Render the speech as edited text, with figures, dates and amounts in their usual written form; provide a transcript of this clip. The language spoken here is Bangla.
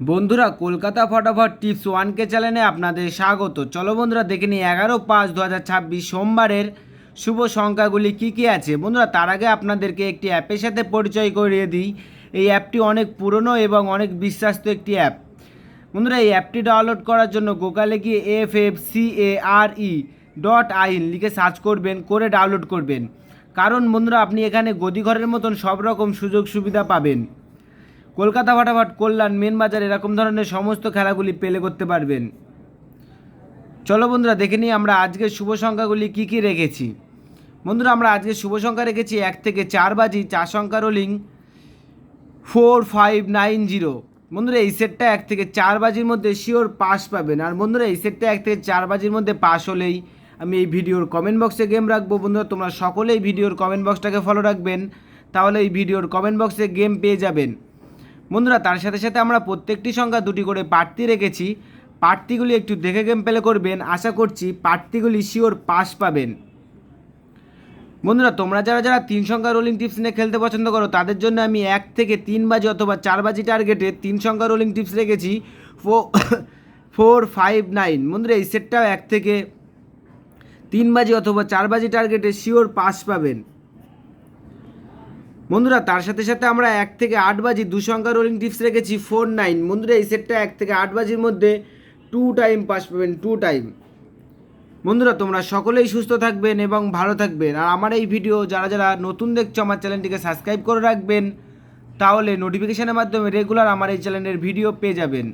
বন্ধুরা, কলকাতা ফটাফট টিপস 1K চ্যানেলে আপনাদের স্বাগত। চলো বন্ধুরা, দেখে নিই 11/5/2026 সোমবারের শুভ সংখ্যাগুলি কি কি আছে। বন্ধুরা, তার আগে আপনাদেরকে একটি অ্যাপের সাথে পরিচয় করিয়ে দিই। এই অ্যাপটি অনেক পুরনো এবং অনেক বিশ্বাস্ত একটি অ্যাপ। বন্ধুরা, এই অ্যাপটি ডাউনলোড করার জন্য গুগলে গিয়ে FFCARE.in লিখে সার্চ করবেন, করে ডাউনলোড করবেন। কারণ বন্ধুরা, আপনি এখানে গদিঘরের মতন সব রকম সুযোগ সুবিধা পাবেন। কলকাতা ফটাফট, কল্যাণ, মেন বাজার এরকম ধরনের সমস্ত খেলাগুলি প্লে করতে পারবেন। চলো বন্ধুরা, দেখে নিই আমরা আজকের শুভ সংখ্যাগুলি কি কি রেখেছি। বন্ধুরা, আমরা আজকে শুভ সংখ্যা রেখেছি 1 থেকে 4 বাজি, 4 সংখ্যা রোলিং 4590। বন্ধুরা, এই সেটটা 1 থেকে 4 বাজির মধ্যে শিওর পাস পাবেন। আর বন্ধুরা, এই সেটটা 1 থেকে 4 বাজির মধ্যে পাস হলেই আমি এই ভিডিওর কমেন্ট বক্সে গেম রাখবো। বন্ধুরা, তোমরা সকলেই ভিডিওর কমেন্ট বক্সটাকে ফলো রাখবেন, তাহলে এই ভিডিওর কমেন্ট বক্সে গেম পেয়ে যাবেন। বন্ধুরা, তার সাথে সাথে আমরা প্রত্যেকটি সংখ্যা দুটি করে প্রার্থী রেখেছি। প্রার্থীগুলি একটু দেখে গেম প্লে করবেন, আশা করছি প্রার্থীগুলি শিওর পাস পাবেন। বন্ধুরা, তোমরা যারা যারা 3 সংখ্যা রোলিং টিপস নিয়ে খেলতে পছন্দ করো, তাদের জন্য আমি 1 থেকে 3 বাজি অথবা 4 বাজি টার্গেটে 3 সংখ্যা রোলিং টিপস রেখেছি 459। বন্ধুরা, এই সেটটাও 1 থেকে 3 বাজি অথবা 4 বাজি টার্গেটে শিওর পাস পাবেন। বন্ধুরা, তার সাথে সাথে আমরা 1 থেকে 8 বাজি 2 সংখ্যা রোলিং টিপস রেখেছি 49। বন্ধুরা, এই সেটটা 1 থেকে 8 বাজির মধ্যে 2 টাইম পাস পাবেন, 2 টাইম। বন্ধুরা, তোমরা সকলেই সুস্থ থাকবেন এবং ভালো থাকবেন। আর আমার এই ভিডিও যারা যারা নতুন দেখছো, আমার চ্যানেলটিকে সাবস্ক্রাইব করে রাখবেন, তাহলে নোটিফিকেশনের মাধ্যমে রেগুলার আমার এই চ্যানেলের ভিডিও পেয়ে যাবেন।